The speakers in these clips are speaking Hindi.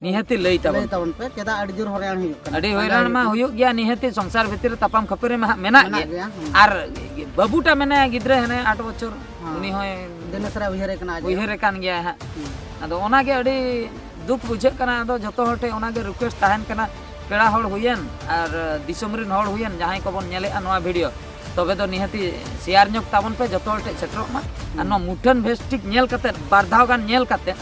निहती लई ताबन पे चेदा अड़ी जोर हरान हुयुक कना अड़ी हरान मा हुयुक गया निहती संसार भितर तापाम खपरे मा मेना गया आर बाबूटा मेना गिद्रे हने 8 बछर उनी होय दिनसरा उयहरे कान गया है अदो ओना के अड़ी दुख बुझे कना अदो जतो हटे ओना के रिक्वेस्ट ताहन कना पेड़ा हड़ हुयन आर दिसम रिन हड़ हुयन जहां को बन नेले नवा वीडियो तबे दो निहती शेयर ñok ताबन पे जतो हटे सेटरो मा आ नो मुठन भेस्टिक नेल कते बारधाव गान नेल कते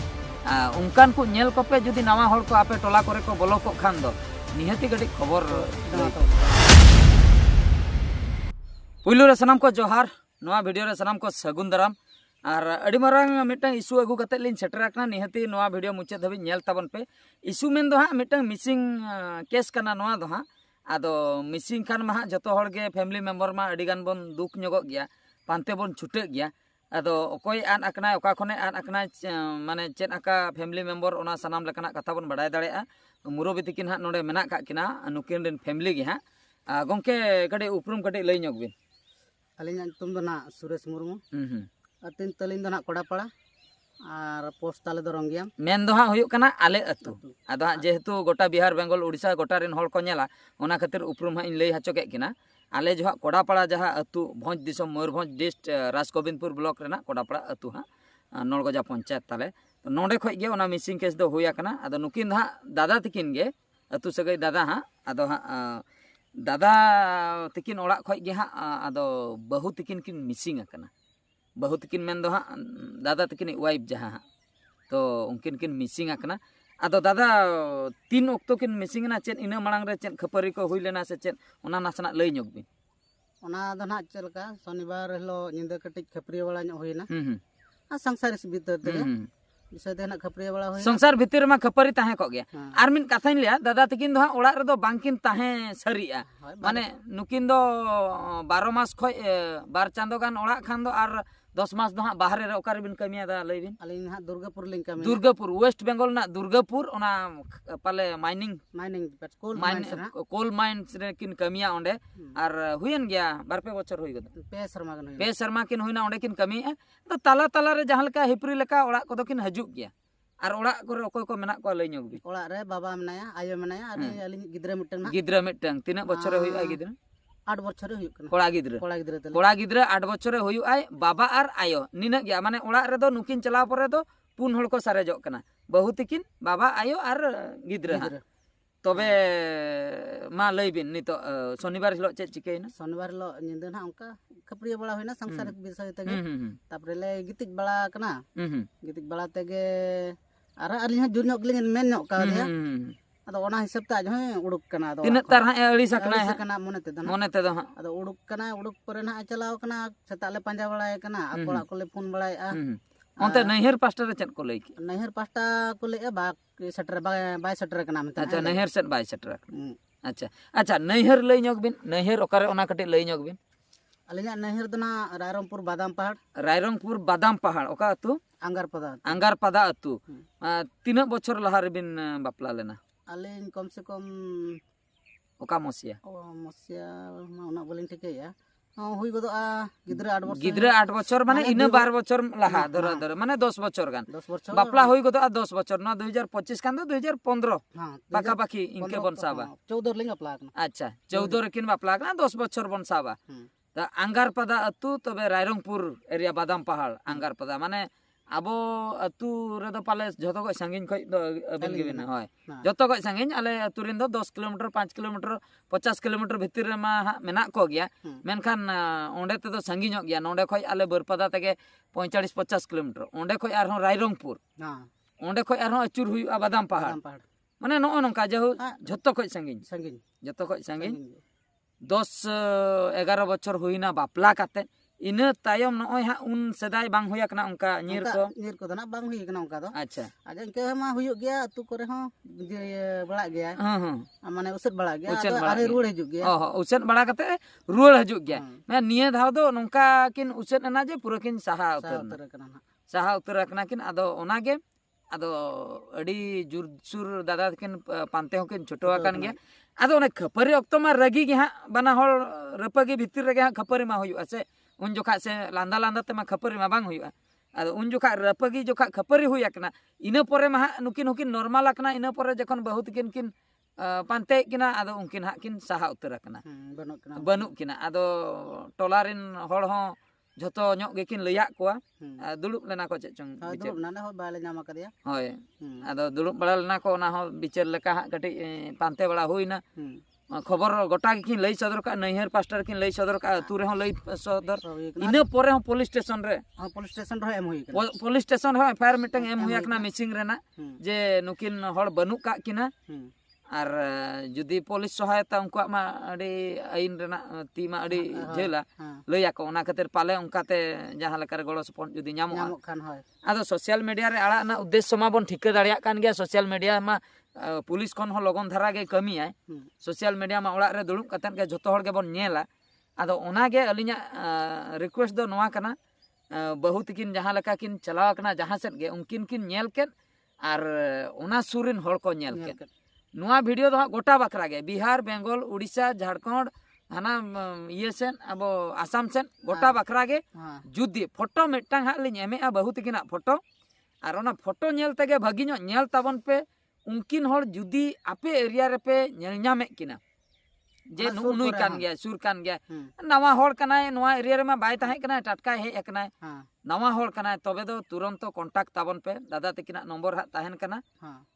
उनकान को नेल को पे जुदी नवा हड़ को आपे टोला करे को बोलो को खान दो निहती गडी खबर पुइलो रे सनम को जोहार नवा वीडियो रे सनम को सगुन दाराम और अड़ी मारांग मिटन इशू अगू कते लिन सेटराकना निहती नवा वीडियो मुचे धबी नेल ताबन पे इशू मेन दो हा मिटन मिसिंग केस कना नवा दो हा आदो मिसिंग खान मा जतो हड़ गे फैमिली मेंबर मा अड़ी गान बोन दुख ñogok गया पानते बोन छुटे गया आदो ओकोय आन अकना ओका खने आन अकना माने चेन आका फैमिली मेंबर ओना सनाम लेकना कथा बोन बडाय दाड़ेआ मुरबी तिकिन हा नोडे मेना का किना नुकिन रेन फैमिली गे हा गोंके कडे उपरुम कडे लई ñog बिन अलिन तुम दो ना सुरेश मुर्मू अतिन तलिन दो ना कोडापाड़ा और पोस्ट ताले दो रंगिया मेन दो हा हुयुक कना आले अतु आदो हा जेहेतु गोटा बिहार बेंगल उड़ीसा गोटा रेन हड़ को नेला ओना खातिर उपरुम हा इन लई हचो के किना आले जो कोडापाड़ा जहाँ अतु भोज दिसम मयूरभंज डिस्ट राजगोविंदपुर ब्लॉक रेना कोडापाड़ा अतु हाँ नलगजा पंचायत ताले तो नोडे खो गे ओना मिसिंग केस दो हुया कना आदो नुकिन हाँ दादा तिकिन गे अतु सगई दादा हाँ आदो हाँ दादा तिकिन ओड़ा खो गे हाँ आदो बहु तिकिन किन मिसिंग कना बहु तिकिन मेन दो हाँ दादा तिकिन वाइफ जहाँ हाँ तो उनकिन किन मिसिंग कना आदो दादा तीन ओक्तो किन मिसिंग ना चेन इना मांग रे चेन खपरी को हुई लेना से चेन ओना नासना लई ñog बिन ओना दो ना चलका शनिवार हेलो निंदा कटिक खपरी वाला ñog होइना आ संसार भीतर ते विषय दे ना खपरी वाला होइना संसार भीतर मा खपरी ताहे को गया आर मिन कथाइन लिया दादा तकिन दो ओड़ा रे दो बांकिन ताहे सरिया माने नुकिन दो 12 मास खय 12 चांदो गान ओड़ा खान दो आर 10 मास दो हाँ बाहर रे ओकार बिन कमिया दा लई बिन अलिन हाँ दुर्गापुर लिंक कमिया दुर्गापुर वेस्ट बेंगल ना दुर्गापुर ओना पाले माइनिंग कोल माइंस रे किन कमिया ओंडे आर हुयन गया बार पे बछर होई गद पे शर्मा किन हुइना ओंडे किन कमी तो ताला ताला रे जहां लेका हिपरी लेका ओड़ा को दो किन हजुक गया आर ओड़ा को ओकोय को मेना को लई ñog बि ओड़ा रे बाबा मनाया आयो मनाया अलिन गिद्रा मिटंग तिना बछर होई आ गिद्रा 8 बछर हुयुक कना कोड़ा गिद्रा 8 बछर हुयुक आय बाबा आर आयो निना गया माने ओड़ा रे दो नुकिन चलाव परे दो पुन हड़ को सारेजोक कना बहु तिकिन बाबा आयो आर गिद्रा तबे मा लई बिन नितो शनिवार हिलो चे चिकेना शनिवार हिलो निंदा ना उनका खपरी बड़ा होइना संसार विषय तगे तापरे ले गितिक बड़ा कना गितिक बड़ा तगे आर अलिन जुर ñog लिन मेन ñog का दिया अदो ओना हिसाब ता जहे उडुक कना दो तिन तार हा अड़ी सकना है कना मोने ते दो हा अदो उडुक परे ना चलाव कना सेता ले पांजा बड़ाय कना अकोड़ा को ले फोन बड़ाय ओंते नहर पास्टा रे चेन को लई की नहर पास्टा को ले बा सेटर बाय सेटर कना मते अच्छा नहर सेन बाय सेटर अच्छा अच्छा नहर लई ñog बिन नहर ओकारे ओना कटे लई ñog बिन अलिना नहर दना रायरंगपुर बादाम पहाड़ ओका अतु अंगार पदा अतु तीन बछर लहा रे बिन बापला लेना अलिन कम से कम ओका मसिया उना बोलिन ठिकैया हुई गदो गिद्रा 8 बछर माने इन 12 बछर लहा दर माने 10 बछर गान बापला हुई गदो 10 बछर ना 2025 कान दो 2015 पाका पाकी इनके बनसाबा 14 लिंग बापला अच्छा 14 रेकिन बापला ना 10 बछर बनसाबा ता अंगार पदा अतु तबे रायरंगपुर एरिया बादाम पहाड़ अंगार पदा माने आबो अतु रे दो पाले जतो को संगिन खय दो अबिन गिबिन होय जतो को संगिन आले अतु रिन दो 10 किलोमीटर 5 किलोमीटर 50 किलोमीटर भीतर रे मा मेना को गया मेनखान ओंडे ते दो संगिन हो गया नोंडे खय आले बरपदा तके 45 50 किलोमीटर ओंडे खय आर हो रायरंगपुर ओंडे खय आर हो अचुर हुई बादाम पहाड़ माने नो नोंका जहो जतो खय संगिन जतो खय संगिन 10-11 बछर हुईना बापला काते इन तायम नय हा उन सदाय बांग होया कना उनका नीर को दना बांग हुई कना उनका दो अच्छा आज इनके मा हुयो गया अतु करे हो बड़ा गया माने उसेट बड़ा गया अरे रुड़ हजु गया उसेट बड़ा कते रुड़ हजु गया मैं निये धाव दो नोंका किन उसेट ना जे पूरा किन साहा उतर कना किन आदो ओना गे आदो अड़ी जुर सुर दादा किन पांते हो किन छोटो कान गया आदो ओने खपरी ऑक्तो मा रगी गे हा बना हol रपगी भीतर रे गे हा खपरी मा होयो से उन जोखा से लांदा ते मा खपरी मा बांग होयो आदो उन जोखा रपगी जोखा खपरी हुई आकना इना परे मा नुकिन हुकिन नॉर्मल आकना इना परे जखन बहु तकिन किन पांते किना आदो उनकिन हा किन साहा उतर आकना बनुक किना आदो टोलारिन हड़ हो झोतो ᱧᱚᱜ ᱜᱮᱠᱤᱱ ᱞᱟᱹᱭᱟᱜ ᱠᱚᱣᱟ ᱫᱩᱲᱩᱵ ᱞᱮᱱᱟ ᱠᱚ ᱪᱮᱫ ᱪᱚᱝ ᱫᱩᱲᱩᱵ ᱞᱮᱱᱟ ᱦᱚᱸ ᱵᱟᱭ ᱧᱟᱢ ᱟᱠᱟᱫᱮᱭᱟ ᱦᱳᱭ ᱟᱫᱚ ᱫᱩᱲᱩᱵ ᱵᱟᱲᱟ ᱞᱮᱱᱟ ᱠᱚ ᱚᱱᱟ ᱦᱚᱸ ᱵᱤᱪᱟᱹᱨ ᱞᱮᱠᱟ ᱦᱟᱸᱜ ᱠᱟᱹᱴᱤᱡ ᱯᱟᱱᱛᱮ ᱵᱟᱲᱟ ᱦᱩᱭᱱᱟ खबर गोटा गिन लई सदर का नैहर पास्टर किन लई सदर का अतु रे हों लई सदर इना परे हों पुलिस स्टेशन रे पुलिस स्टेशन रे एफआईआर मिटंग एम हुई आकना मिसिंग रेना जे नुकिन हड़ बनुक का किना और जुदी पुलिस सहायता उनका मा अड़ी आईन रेना ती मा अड़ी झेला लैया को ओना खातिर पाले उनकाते जहां लेकर गड़ो सपोर्ट जुदी ᱧᱟᱢᱚᱜᱼᱟ आदो सोशल मीडिया रे आड़ा ना उद्देश्य मा बन ठिका दाड़िया कान गया सोशल मीडिया मा पुलिस खन हो लगन धारा गे कमी आय सोशल मीडिया मा ओड़ा रे दुड़ुब कतन के जतो हड़ गे बन नेला आदो ओना गे अलिया रिक्वेस्ट दो नवा कना बहुत किन जहां लेका किन चलाव कना जहां सेट गे उनकिन किन नेल के और ओना सुरिन हड़ को नेल के नवा वीडियो दो गोटा बकरा गे बिहार बेंगल उड़ीसा झारखंड हाना ये सेन अब आसाम सेन गोटा बकरा गे जुदी फोटो मिटटांग हा लिन एमे आ बहुत किना फोटो और ओना फोटो नेल तगे भागी नो नेल ताबन पे उनकिन हड़ जुदी आपे एरिया रे पे नेल ᱧᱟᱢᱮ किना जे नुई कान गया सुर कान गया नवा हड़ कनाय नवा एरिया रे मा बाय ताहे कना टटका हे एकनाय नवा हड़ कनाय तबे दो तुरंत कांटेक्ट ताबन पे दादा तकिना नंबर हा ताहेन कना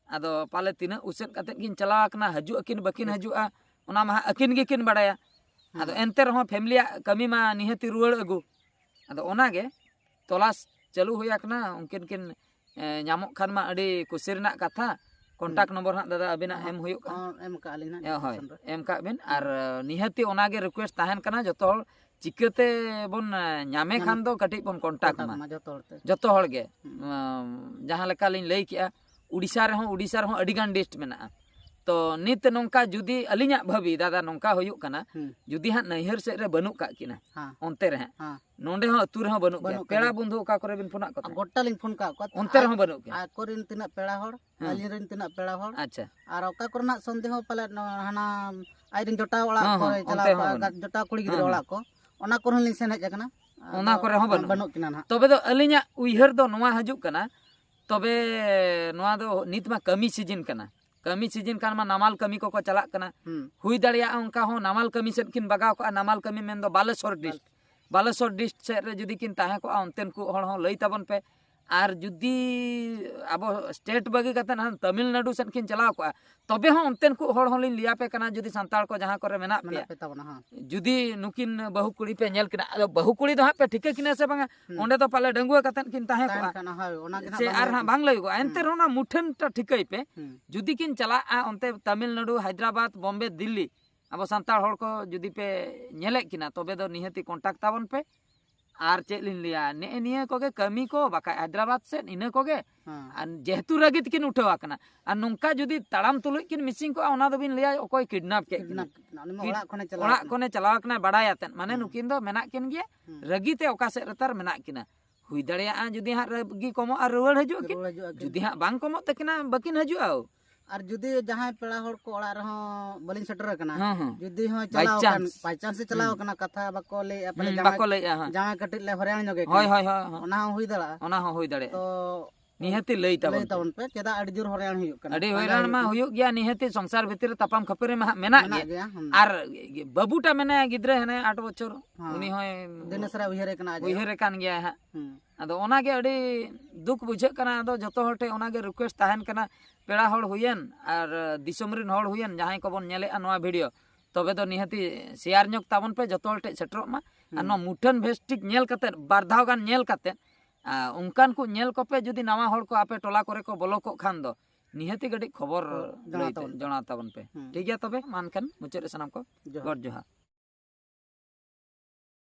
आदो पाले तिना उसेट कते किन चला कना हजु अकिन बकिन हजुआ ओना मा अकिन गे किन बडाया आदो एंते रहो फैमिली कमी मा निहति रुवाड़ अगु आदो ओना गे तलाश चालू होया कना उनकिन किन ᱧᱟᱢᱚᱜ खान मा अड़ी कुसी रना कथा कॉन्टैक्ट नंबर हाँ दादा अबिना एम हुई एम का बिन और निहती ओनागे रिक्वेस्ट ताहेन कना जतो हड़ चिकाते बन ᱧᱟᱢᱮ खान दो कटिक बन कॉन्टैक्ट मा जतो हड़ गे जहां लेका लिन लई किया उड़ीसा रहो अड़ी गान डिस्ट मेना तो नित नोंका जुदी अलिया भाभी दादा नोंका हुयुक कना जुदी हाँ नैहर सेट रे बनुक का किना ओनते रे नोंडे हो अतु रे हो बनुक गया पेड़ा बंधु ओका करे बिन फोन का गोटा लिन फोन का ओनते रे हो बनुक गया आकोरिन तिना पेड़ा हड़ अलिरिन तिना पेड़ा हड़ अच्छा और ओका करना संदेह पाले हाना आइरिन जोटा ओला करे चला जोटा कुड़ी गिदरा ओला को ओना कोरन लिन सेन हेज कना ओना करे हो बनुक किना ना तबे दो अलिया उइहर दो नवा हजुक कना तबे नवा दो नित मा कमी सीजन कना कमी सीजन कान मा नामाल कमी को चला कना हुई दाड़िया उनका हो नामाल कमी सेट किन बगाव को नामाल कमी मेन दो बालेश्वर डिस्ट से रे जुदी किन ताहे को उनतेन को हड़ हो लई ताबन पे और जुदी अब स्टेट बगी कतन हां तमिलनाडु सेन किन चलाव को तबे हो उनतेन को हड़ हो लिन लिया पे कना जुदी संताल को जहां करे मेना पे जुदी नुकिन बहु कुड़ी पे नेल किना बहु कुड़ी दो हा पे ठिके किना से बांगा ओंडे तो पाले डंगुआ कतन किन ताहे को से आर हां बांग लई को एंते रोना मुठन टा ठिकई पे जुदी किन चला ओनते तमिलनाडु हैदराबाद बॉम्बे दिल्ली अब संताल हड़ को जुदी पे नेले किना तबे दो निहती कांटेक्ट ताबन पे आर चेक लिन लिया ने निये कोगे कमी को बाका हैदराबाद से इने कोगे जेहेतु रगित किन उठावा कना और नोंका जुदी तड़ाम तुलुई किन मिसिंग को ओना दो बिन लिया ओकोय किडनैप के ओड़ा कोने चलावा कना बडायातन माने नुकिन दो मेना किन गे रगिते ओका से रतार मेना किना हुई दाड़िया जुदी हां रगी कमो और रुवाड़ हजु किन जुदी हां बांग कमो तकिना बकिन हजुआ और जुदी जहां पेड़ा हड़ को ओड़ा रहो बलिन सेटर कना जुदी हो चलाव कन बाय चांस से चलाव कना कथा बाको ले अपने जहां कटिल ले हरियाणा जोगे होय ओना हुई दाड़े तो निहती लई ताबन पे चेदा अड़ी जोर हरियाणा हुयुक कना अड़ी हरियाणा मा हुयुक गया निहती संसार भीतर तापाम खपरे मा मेना गया और बाबूटा मेने गिद्रे हने 8 बछर उनी होय दिनेसरा उहरे कान गया हा आदो ओनागे अड़ी दुख बुझे कना आदो जतो हटे ओनागे रिक्वेस्ट ताहेन कना पेड़ा हड़ हुयन और दिसम रिन हड़ हुयन जहां को बन नेले नवा वीडियो तबे दो निहती शेयर ᱧᱚᱜ ताबन पे जतो हटे सेटरो मा और नो मुठन भेस्टिक नेल कते बार धाव गान नेल कते उनकान को नेल को पे जुदी नवा हड़ को आपे टोला करे को बोलो को खान दो निहती गडी खबर जणा ताबन पे ठीक है तबे मानकन मुचरे सनम को गड जोहा।